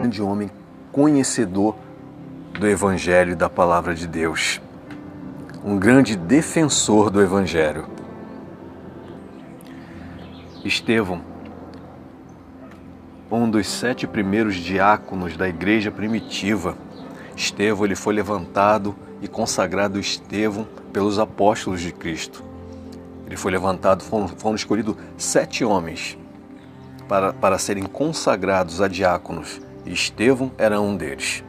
grande homem conhecedor do Evangelho e da Palavra de Deus. Um grande defensor do Evangelho. Estevão, um dos 7 primeiros diáconos da igreja primitiva. Estevão, ele foi levantado e consagrado Estevão pelos apóstolos de Cristo. Ele foi levantado, foram escolhidos 7 homens para serem consagrados a diáconos. E Estevão era um deles.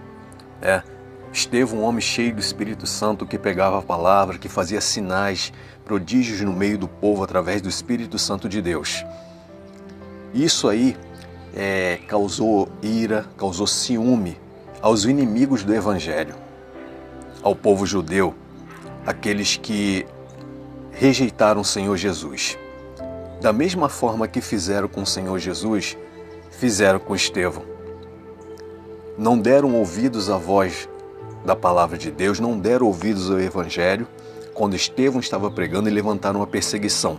Estevão, um homem cheio do Espírito Santo, que pegava a palavra, que fazia sinais, prodígios no meio do povo através do Espírito Santo de Deus. Isso aí causou ira, causou ciúme aos inimigos do Evangelho, ao povo judeu, aqueles que rejeitaram o Senhor Jesus. Da mesma forma que fizeram com o Senhor Jesus, fizeram com Estevão. Não deram ouvidos à voz da palavra de Deus, não deram ouvidos ao Evangelho. Quando Estevão estava pregando, e levantaram uma perseguição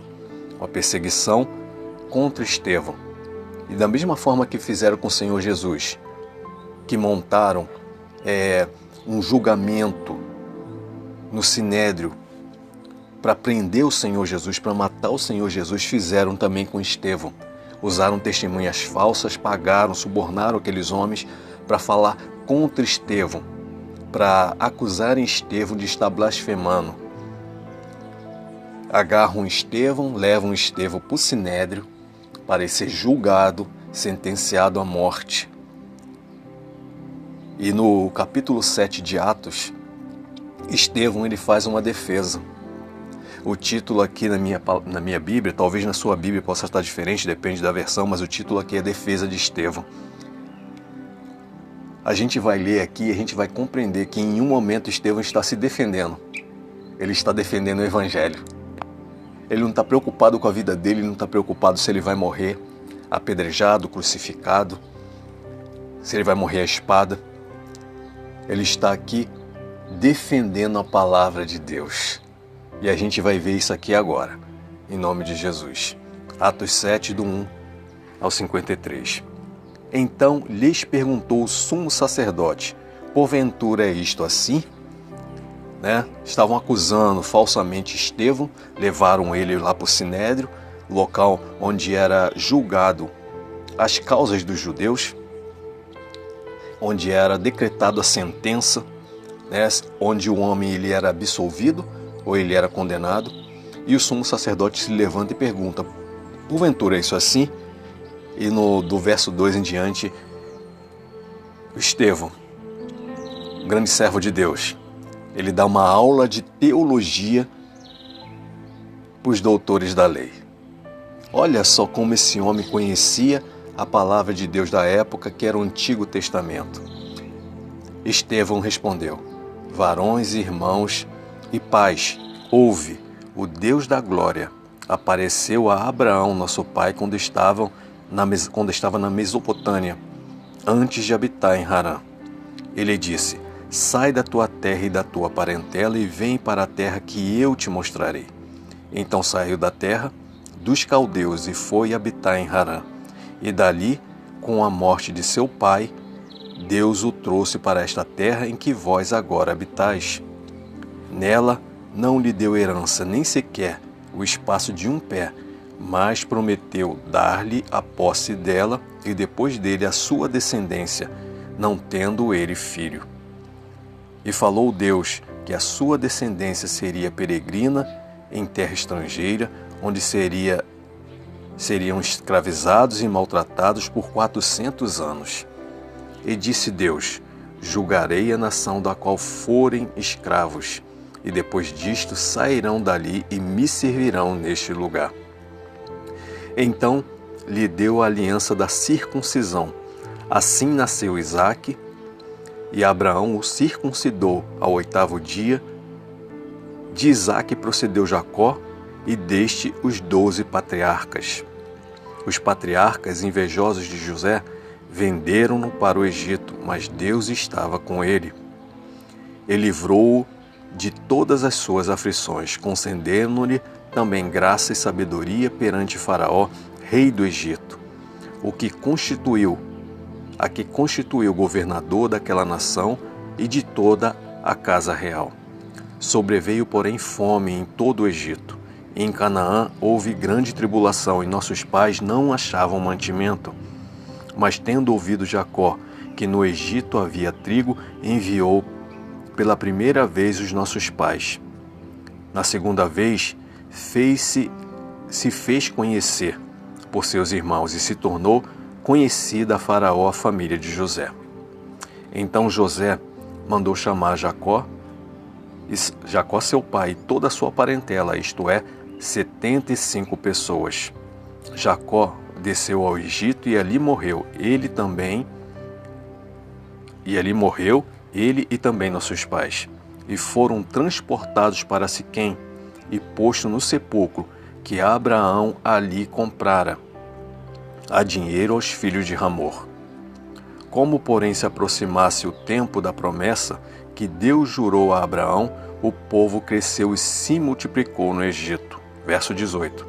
contra Estevão. E da mesma forma que fizeram com o Senhor Jesus, que montaram um julgamento no Sinédrio para prender o Senhor Jesus, para matar o Senhor Jesus, fizeram também com Estevão. Usaram testemunhas falsas, pagaram, subornaram aqueles homens para falar contra Estevão, para acusarem Estevão de estar blasfemando. Agarram Estevão, levam Estevão para o Sinédrio para ser julgado, sentenciado à morte. E no capítulo 7 de Atos, Estevão, ele faz uma defesa. O título aqui na minha Bíblia, talvez na sua Bíblia possa estar diferente, depende da versão, mas o título aqui é Defesa de Estevão. A gente vai ler aqui e a gente vai compreender que em um momento Estevão está se defendendo. Ele está defendendo o Evangelho. Ele não está preocupado com a vida dele, ele não está preocupado se ele vai morrer apedrejado, crucificado, se ele vai morrer à espada. Ele está aqui defendendo a palavra de Deus. E a gente vai ver isso aqui agora, em nome de Jesus. Atos 7, do 1 ao 53. Então lhes perguntou o sumo sacerdote: porventura é isto assim? Estavam acusando falsamente Estevão, levaram ele lá para o Sinédrio, local onde era julgado as causas dos judeus, onde era decretada a sentença, onde o homem ele era absolvido ou ele era condenado. E o sumo sacerdote se levanta e pergunta: porventura é isso assim? E do verso 2 em diante, Estevão, grande servo de Deus, ele dá uma aula de teologia para os doutores da lei. Olha só como esse homem conhecia a palavra de Deus da época, que era o Antigo Testamento. Estevão respondeu: varões, irmãos e pais, ouve, o Deus da glória apareceu a Abraão, nosso pai, quando estava na Mesopotâmia, antes de habitar em Harã. Ele disse: sai da tua terra e da tua parentela e vem para a terra que eu te mostrarei. Então saiu da terra dos caldeus e foi habitar em Harã. E dali, com a morte de seu pai, Deus o trouxe para esta terra em que vós agora habitais. Nela não lhe deu herança, nem sequer o espaço de um pé, mas prometeu dar-lhe a posse dela e depois dele a sua descendência, não tendo ele filho. E falou Deus que a sua descendência seria peregrina em terra estrangeira, onde seriam escravizados e maltratados por 400 anos. E disse Deus: julgarei a nação da qual forem escravos, e depois disto sairão dali e me servirão neste lugar. Então lhe deu a aliança da circuncisão. Assim nasceu Isaque, e Abraão o circuncidou ao 8º dia. De Isaque procedeu Jacó, e deste os 12 patriarcas. Os patriarcas, invejosos de José, venderam-no para o Egito, mas Deus estava com ele. E livrou-o de todas as suas aflições, concedendo-lhe também graça e sabedoria perante Faraó, rei do Egito, o que constituiu a que constituiu governador daquela nação e de toda a casa real. Sobreveio, porém, fome em todo o Egito. E em Canaã houve grande tribulação, e nossos pais não achavam mantimento. Mas tendo ouvido Jacó que no Egito havia trigo, enviou pela primeira vez os nossos pais. Na segunda vez, se fez conhecer por seus irmãos, e se tornou conhecida a Faraó a família de José. Então José mandou chamar Jacó, seu pai, e toda a sua parentela, isto é, 75 pessoas. Jacó desceu ao Egito e ali morreu, ele e também nossos pais. E foram transportados para Siquém e posto no sepulcro que Abraão ali comprara, a dinheiro aos filhos de Hamor. Como, porém, se aproximasse o tempo da promessa que Deus jurou a Abraão, o povo cresceu e se multiplicou no Egito. Verso 18.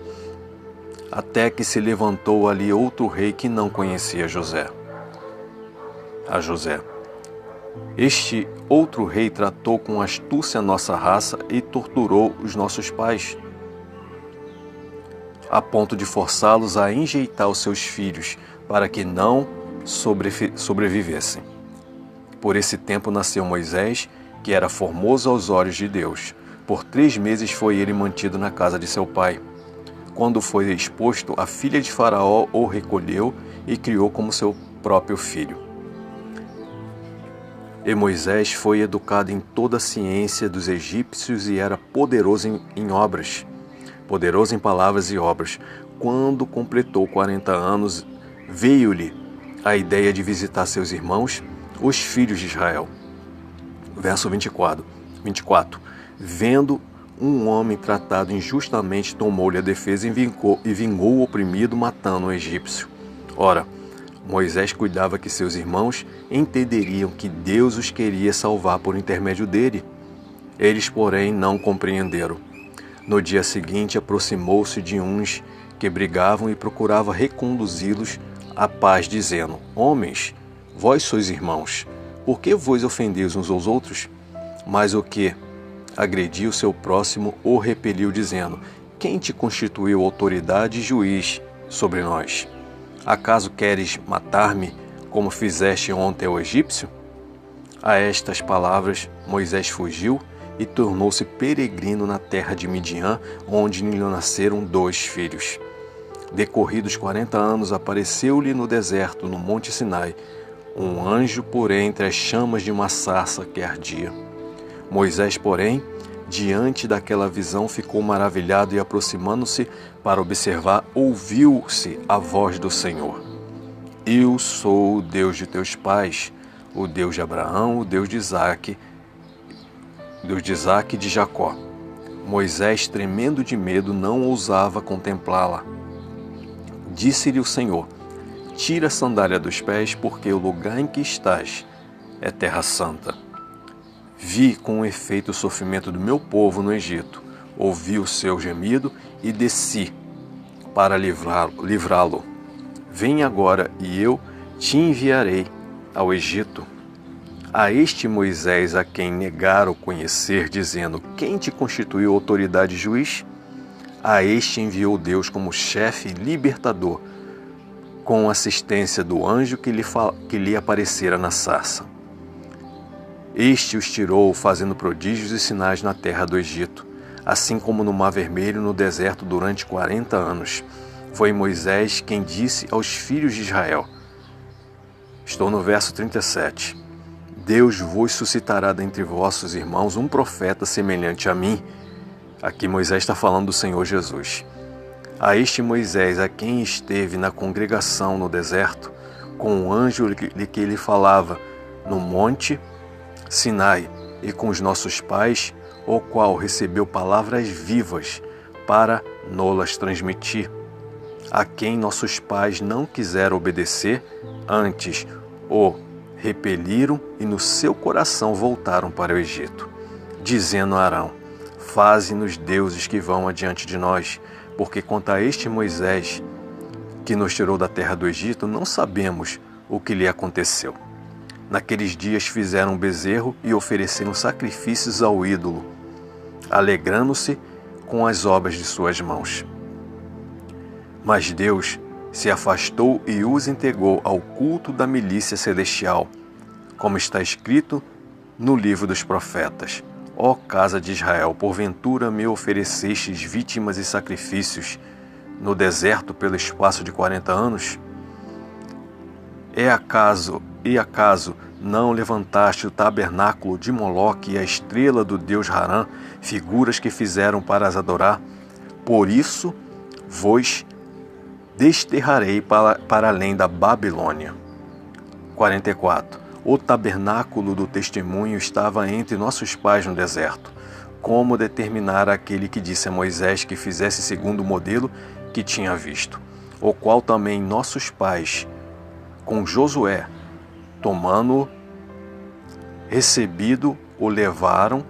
Até que se levantou ali outro rei que não conhecia José. Este outro rei tratou com astúcia a nossa raça e torturou os nossos pais, a ponto de forçá-los a enjeitar os seus filhos, para que não sobrevivessem. Por esse tempo nasceu Moisés, que era formoso aos olhos de Deus. Por 3 meses foi ele mantido na casa de seu pai. Quando foi exposto, a filha de Faraó o recolheu e criou como seu próprio filho. E Moisés foi educado em toda a ciência dos egípcios e era poderoso em obras, poderoso em palavras e obras. Quando completou 40 anos, veio-lhe a ideia de visitar seus irmãos, os filhos de Israel. Verso 24. Vendo um homem tratado injustamente, tomou-lhe a defesa e vingou o oprimido, matando o egípcio. Ora, Moisés cuidava que seus irmãos entenderiam que Deus os queria salvar por intermédio dele. Eles, porém, não compreenderam. No dia seguinte, aproximou-se de uns que brigavam e procurava reconduzi-los à paz, dizendo: Homens, vós sois irmãos, por que vos ofendeis uns aos outros? Mas o que agrediu seu próximo o repeliu, dizendo: Quem te constituiu autoridade e juiz sobre nós? Acaso queres matar-me, como fizeste ontem ao egípcio? A estas palavras, Moisés fugiu e tornou-se peregrino na terra de Midian, onde lhe nasceram 2 filhos. Decorridos 40 anos, apareceu-lhe no deserto, no monte Sinai, um anjo por entre as chamas de uma sarça que ardia. Moisés, porém, diante daquela visão, ficou maravilhado e, aproximando-se para observar, ouviu-se a voz do Senhor: Eu sou o Deus de teus pais, o Deus de Abraão, o Deus de Isaque e de Jacó. Moisés, tremendo de medo, não ousava contemplá-la. Disse-lhe o Senhor: Tira a sandália dos pés, porque o lugar em que estás é terra santa. Vi com efeito o sofrimento do meu povo no Egito, ouvi o seu gemido e desci para livrá-lo. Vem agora e eu te enviarei ao Egito. A este Moisés, a quem negaram conhecer, dizendo: Quem te constituiu autoridade e juiz? A este enviou Deus como chefe e libertador, com assistência do anjo que lhe aparecera na sarça. Este os tirou, fazendo prodígios e sinais na terra do Egito, assim como no Mar Vermelho e no deserto durante 40 anos. Foi Moisés quem disse aos filhos de Israel. Estou no verso 37. Deus vos suscitará dentre vossos irmãos um profeta semelhante a mim. Aqui Moisés está falando do Senhor Jesus. A este Moisés, a quem esteve na congregação no deserto, com o anjo que lhe falava no monte Sinai, e com os nossos pais, o qual recebeu palavras vivas para nolas transmitir, a quem nossos pais não quiseram obedecer, antes o repeliram e no seu coração voltaram para o Egito, dizendo a Arão: Faze-nos deuses que vão adiante de nós, porque quanto a este Moisés, que nos tirou da terra do Egito, não sabemos o que lhe aconteceu. Naqueles dias fizeram um bezerro e ofereceram sacrifícios ao ídolo, alegrando-se com as obras de suas mãos. Mas Deus se afastou e os entregou ao culto da milícia celestial, como está escrito no livro dos profetas: Ó casa de Israel, porventura me oferecestes vítimas e sacrifícios no deserto pelo espaço de 40 anos? E acaso não levantaste o tabernáculo de Moloque e a estrela do deus Harã, figuras que fizeram para as adorar? Por isso vos desterrarei para além da Babilônia. 44. O tabernáculo do testemunho estava entre nossos pais no deserto, como determinara aquele que disse a Moisés que fizesse segundo o modelo que tinha visto, o qual também nossos pais, com Josué, tomando-o, recebido, o levaram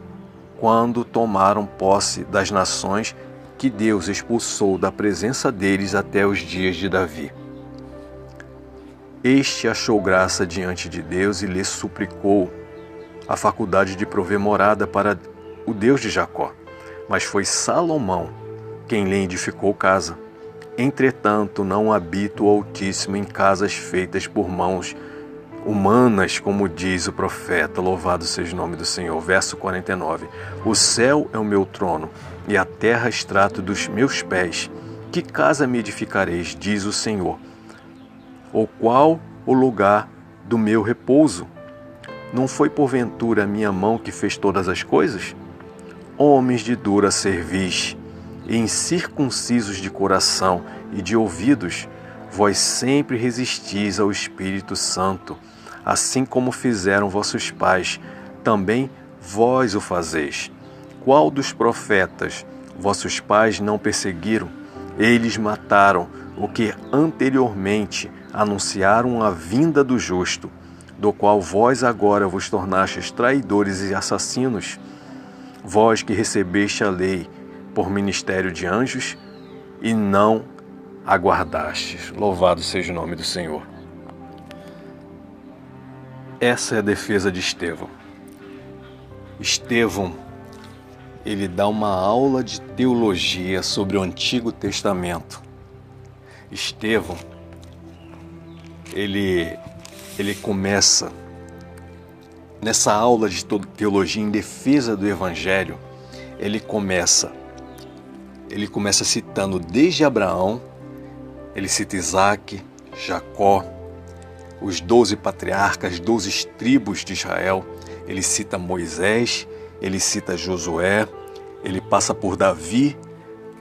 quando tomaram posse das nações que Deus expulsou da presença deles até os dias de Davi. Este achou graça diante de Deus e lhe suplicou a faculdade de prover morada para o Deus de Jacó. Mas foi Salomão quem lhe edificou casa. Entretanto, não habita o Altíssimo em casas feitas por mãos humanas, como diz o profeta, louvado seja o nome do Senhor. Verso 49. O céu é o meu trono, e a terra estrato dos meus pés. Que casa me edificareis, diz o Senhor? O qual o lugar do meu repouso? Não foi porventura a minha mão que fez todas as coisas? Homens de dura cerviz, e incircuncisos de coração e de ouvidos, vós sempre resistis ao Espírito Santo, assim como fizeram vossos pais, também vós o fazeis. Qual dos profetas vossos pais não perseguiram? Eles mataram o que anteriormente anunciaram a vinda do justo, do qual vós agora vos tornastes traidores e assassinos, vós que recebeste a lei por ministério de anjos e não aguardastes. Louvado seja o nome do Senhor. Essa é a defesa de Estevão. Estevão, ele dá uma aula de teologia sobre o Antigo Testamento. Estevão, ele começa nessa aula de teologia em defesa do Evangelho. Ele começa citando desde Abraão, ele cita Isaac, Jacó, os 12 patriarcas, 12 tribos de Israel, ele cita Moisés, ele cita Josué, ele passa por Davi,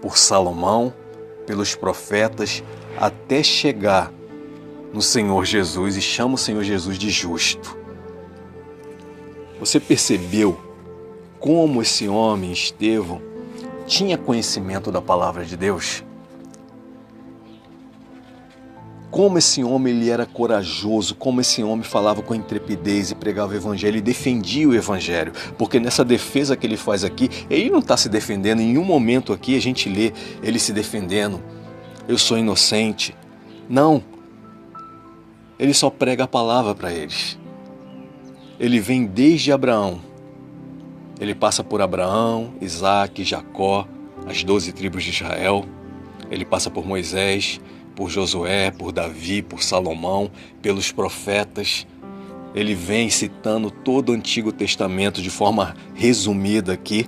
por Salomão, pelos profetas, até chegar no Senhor Jesus e chama o Senhor Jesus de justo. Você percebeu como esse homem, Estevão, tinha conhecimento da palavra de Deus? Como esse homem ele era corajoso, como esse homem falava com intrepidez e pregava o Evangelho e defendia o Evangelho. Porque nessa defesa que ele faz aqui, ele não está se defendendo. Em nenhum momento aqui a gente lê ele se defendendo. Eu sou inocente. Não. Ele só prega a palavra para eles. Ele vem desde Abraão. Ele passa por Abraão, Isaac, Jacó, as 12 tribos de Israel. Ele passa por Moisés, por Josué, por Davi, por Salomão, pelos profetas. Ele vem citando todo o Antigo Testamento de forma resumida aqui,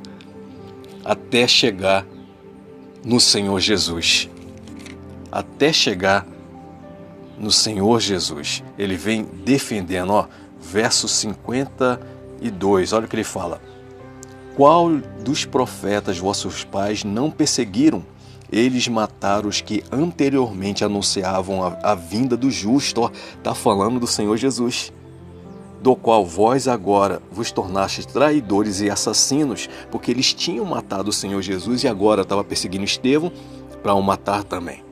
até chegar no Senhor Jesus. Até chegar no Senhor Jesus. Ele vem defendendo, verso 52, olha o que ele fala. Qual dos profetas vossos pais não perseguiram? Eles mataram os que anteriormente anunciavam a vinda do justo. Está falando do Senhor Jesus, do qual vós agora vos tornastes traidores e assassinos, porque eles tinham matado o Senhor Jesus e agora estava perseguindo Estevão para o matar também.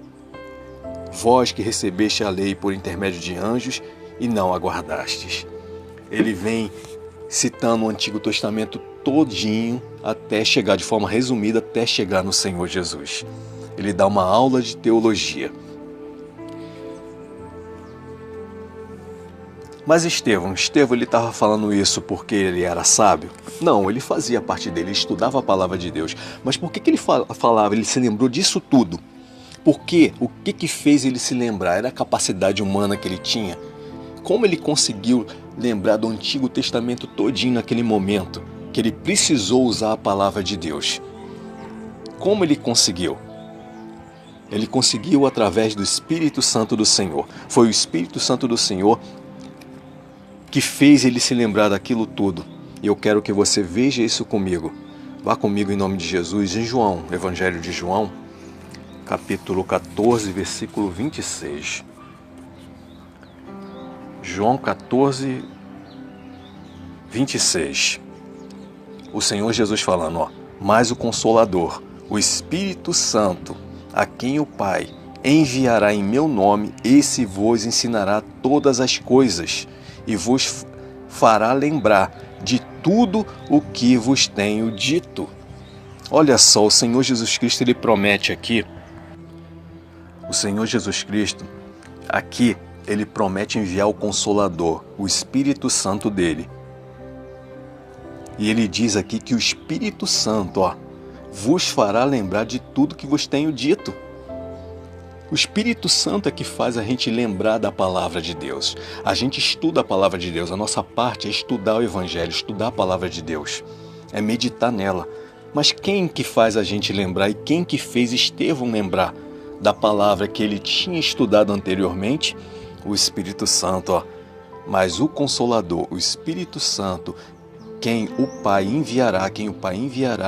Vós que recebeste a lei por intermédio de anjos e não aguardastes. Ele vem citando o Antigo Testamento todinho até chegar, de forma resumida, até chegar no Senhor Jesus. Ele dá uma aula de teologia. Mas Estevão ele estava falando isso porque ele era sábio? Não, ele fazia parte dele, ele estudava a palavra de Deus. Mas por que ele falava, ele se lembrou disso tudo? Porque o que fez ele se lembrar? Era a capacidade humana que ele tinha? Como ele conseguiu lembrar do Antigo Testamento todinho naquele momento que ele precisou usar a palavra de Deus? Como ele conseguiu? Ele conseguiu através do Espírito Santo do Senhor. Foi o Espírito Santo do Senhor que fez ele se lembrar daquilo tudo. E eu quero que você veja isso comigo. Vá comigo em nome de Jesus em João, Evangelho de João, capítulo 14, versículo 26. João 14, 26. O Senhor Jesus falando, mas o Consolador, o Espírito Santo, a quem o Pai enviará em meu nome, esse vos ensinará todas as coisas e vos fará lembrar de tudo o que vos tenho dito. Olha só, o Senhor Jesus Cristo, ele promete aqui, o Senhor Jesus Cristo, aqui, ele promete enviar o Consolador, o Espírito Santo dele. E ele diz aqui que o Espírito Santo, vos fará lembrar de tudo que vos tenho dito. O Espírito Santo é que faz a gente lembrar da palavra de Deus. A gente estuda a palavra de Deus. A nossa parte é estudar o Evangelho, estudar a palavra de Deus. É meditar nela. Mas quem que faz a gente lembrar e quem que fez Estevão lembrar da palavra que ele tinha estudado anteriormente? O Espírito Santo, Mas o Consolador, o Espírito Santo, quem o Pai enviará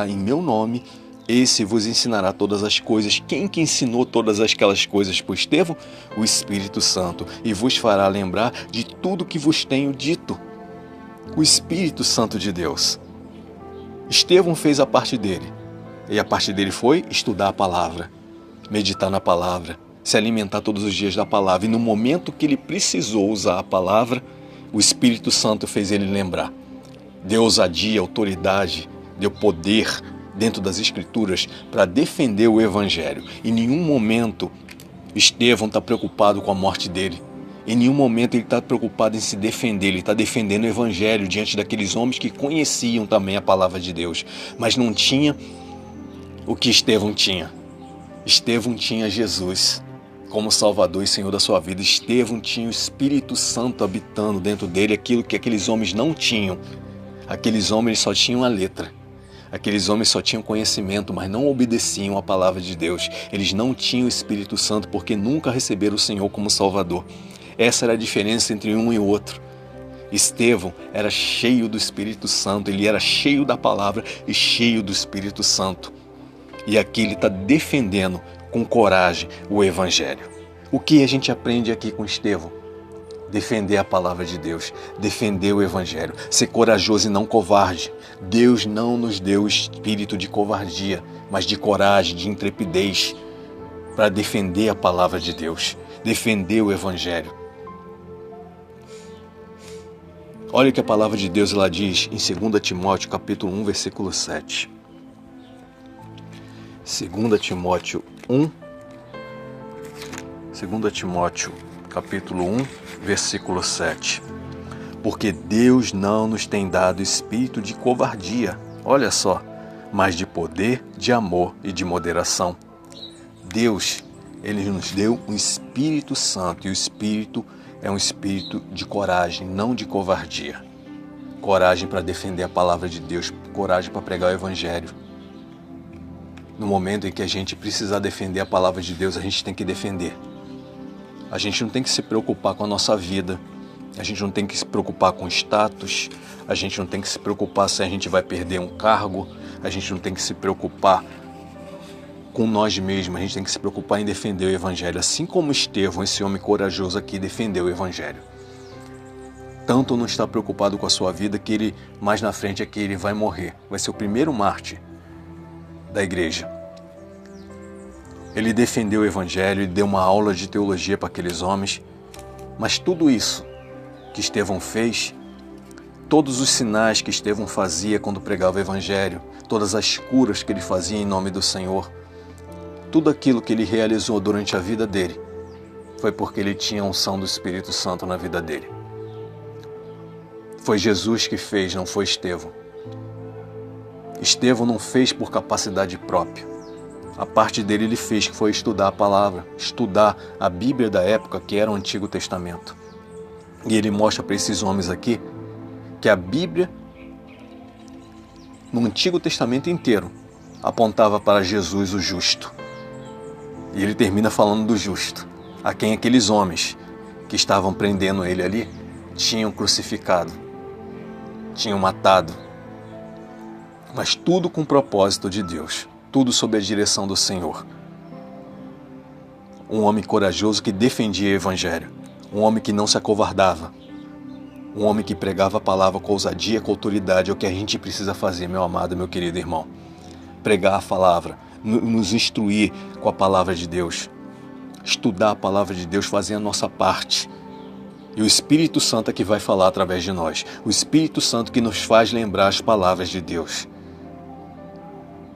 em meu nome, esse vos ensinará todas as coisas. Quem que ensinou todas aquelas coisas para Estevão? O Espírito Santo. E vos fará lembrar de tudo que vos tenho dito. O Espírito Santo de Deus. Estevão fez a parte dele. E a parte dele foi estudar a palavra, meditar na palavra, se alimentar todos os dias da palavra. E no momento que ele precisou usar a palavra, o Espírito Santo fez ele lembrar. Deu ousadia, autoridade, deu poder dentro das Escrituras para defender o Evangelho. Em nenhum momento Estevão está preocupado com a morte dele. Em nenhum momento ele está preocupado em se defender. Ele está defendendo o Evangelho diante daqueles homens que conheciam também a palavra de Deus, mas não tinha o que Estevão tinha. Estevão tinha Jesus como Salvador e Senhor da sua vida. Estevão tinha o Espírito Santo habitando dentro dele, aquilo que aqueles homens não tinham. Aqueles homens só tinham a letra. Aqueles homens só tinham conhecimento, mas não obedeciam à palavra de Deus. Eles não tinham o Espírito Santo porque nunca receberam o Senhor como Salvador. Essa era a diferença entre um e o outro. Estevão era cheio do Espírito Santo, ele era cheio da palavra e cheio do Espírito Santo. E aqui ele está defendendo com coragem o Evangelho. O que a gente aprende aqui com Estevão? Defender a palavra de Deus, defender o Evangelho, ser corajoso e não covarde. Deus não nos deu o espírito de covardia, mas de coragem, de intrepidez, para defender a palavra de Deus, defender o Evangelho. Olha o que a palavra de Deus ela diz em 2 Timóteo capítulo 1, versículo 7. 2 Timóteo 1, 2 Timóteo capítulo 1, versículo 7. Porque Deus não nos tem dado espírito de covardia, olha só, mas de poder, de amor e de moderação. Deus, ele nos deu um Espírito Santo, e o Espírito é um espírito de coragem, não de covardia. Coragem para defender a palavra de Deus, coragem para pregar o Evangelho. No momento em que a gente precisar defender a palavra de Deus, a gente tem que defender. A gente não tem que se preocupar com a nossa vida, a gente não tem que se preocupar com status, a gente não tem que se preocupar se a gente vai perder um cargo, a gente não tem que se preocupar com nós mesmos, a gente tem que se preocupar em defender o Evangelho, assim como Estevão, esse homem corajoso aqui, defendeu o Evangelho. Tanto não está preocupado com a sua vida que ele, mais na frente, é que ele vai morrer, vai ser o primeiro mártir da igreja. Ele defendeu o Evangelho, ele deu uma aula de teologia para aqueles homens, mas tudo isso que Estevão fez, todos os sinais que Estevão fazia quando pregava o Evangelho, todas as curas que ele fazia em nome do Senhor, tudo aquilo que ele realizou durante a vida dele, foi porque ele tinha a unção do Espírito Santo na vida dele. Foi Jesus que fez, não foi Estevão. Estevão não fez por capacidade própria. A parte dele ele fez, que foi estudar a palavra, estudar a Bíblia da época, que era o Antigo Testamento. E ele mostra para esses homens aqui que a Bíblia, no Antigo Testamento inteiro, apontava para Jesus o justo. E ele termina falando do justo, a quem aqueles homens que estavam prendendo ele ali tinham crucificado, tinham matado. Mas tudo com o propósito de Deus, tudo sob a direção do Senhor. Um homem corajoso que defendia o Evangelho, um homem que não se acovardava, um homem que pregava a palavra com ousadia, com autoridade. É o que a gente precisa fazer, meu amado, meu querido irmão. Pregar a palavra, nos instruir com a palavra de Deus, estudar a palavra de Deus, fazer a nossa parte. E o Espírito Santo é que vai falar através de nós. O Espírito Santo que nos faz lembrar as palavras de Deus.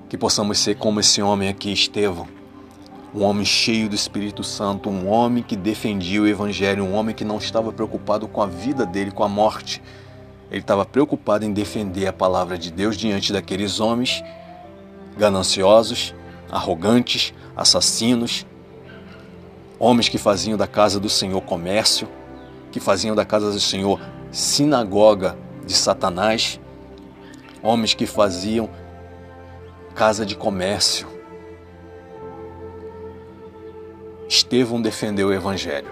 Que possamos ser como esse homem aqui, Estevão. Um homem cheio do Espírito Santo, um homem que defendia o Evangelho, um homem que não estava preocupado com a vida dele, com a morte. Ele estava preocupado em defender a palavra de Deus diante daqueles homens gananciosos, arrogantes, assassinos, homens que faziam da casa do Senhor comércio, que faziam da casa do Senhor sinagoga de Satanás, homens que faziam casa de comércio. Estevão defendeu o Evangelho.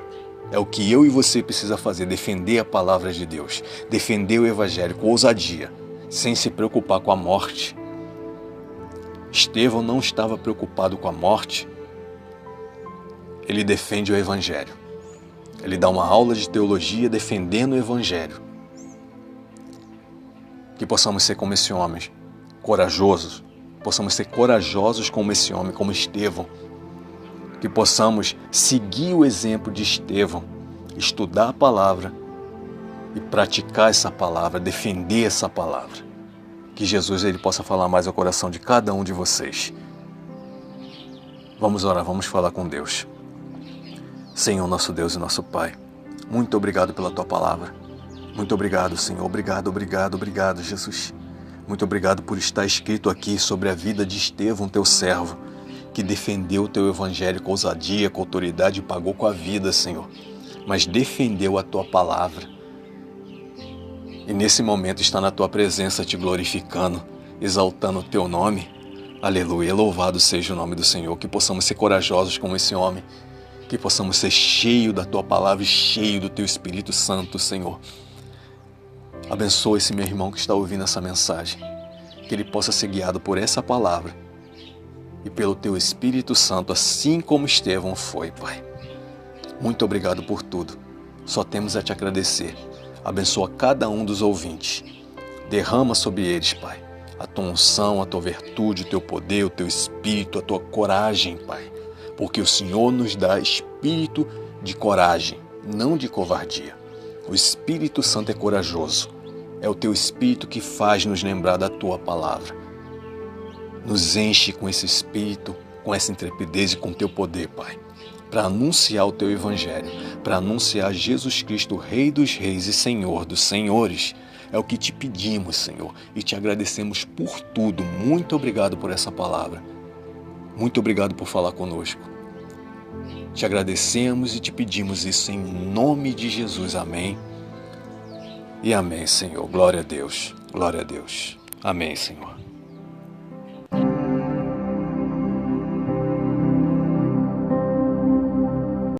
É o que eu e você precisa fazer, defender a palavra de Deus, defender o Evangelho com ousadia, sem se preocupar com a morte. Estevão não estava preocupado com a morte. Ele defende o Evangelho. Ele dá uma aula de teologia defendendo o Evangelho. Que possamos ser como esse homem, corajosos. Possamos ser corajosos como esse homem, como Estevão. Que possamos seguir o exemplo de Estevão, estudar a palavra e praticar essa palavra, defender essa palavra. Que Jesus ele possa falar mais ao coração de cada um de vocês. Vamos orar, vamos falar com Deus. Senhor, nosso Deus e nosso Pai, muito obrigado pela Tua palavra. Muito obrigado, Senhor. Obrigado, Jesus. Muito obrigado por estar escrito aqui sobre a vida de Estevão, Teu servo, que defendeu o Teu Evangelho com ousadia, com autoridade e pagou com a vida, Senhor. Mas defendeu a Tua palavra. E nesse momento está na Tua presença te glorificando, exaltando o Teu nome. Aleluia, louvado seja o nome do Senhor. Que possamos ser corajosos como esse homem. Que possamos ser cheios da Tua palavra e cheios do Teu Espírito Santo, Senhor. Abençoa esse meu irmão que está ouvindo essa mensagem. Que ele possa ser guiado por essa palavra e pelo Teu Espírito Santo, assim como Estevão foi, Pai. Muito obrigado por tudo. Só temos a Te agradecer. Abençoa cada um dos ouvintes. Derrama sobre eles, Pai, a Tua unção, a Tua virtude, o Teu poder, o Teu Espírito, a Tua coragem, Pai. Porque o Senhor nos dá espírito de coragem, não de covardia. O Espírito Santo é corajoso. É o Teu Espírito que faz nos lembrar da Tua palavra. Nos enche com esse Espírito, com essa intrepidez e com o Teu poder, Pai, para anunciar o Teu Evangelho, para anunciar Jesus Cristo, Rei dos Reis e Senhor dos Senhores. É o que Te pedimos, Senhor, e Te agradecemos por tudo. Muito obrigado por essa palavra. Muito obrigado por falar conosco. Te agradecemos e Te pedimos isso em nome de Jesus. Amém. E amém, Senhor. Glória a Deus. Glória a Deus. Amém, Senhor.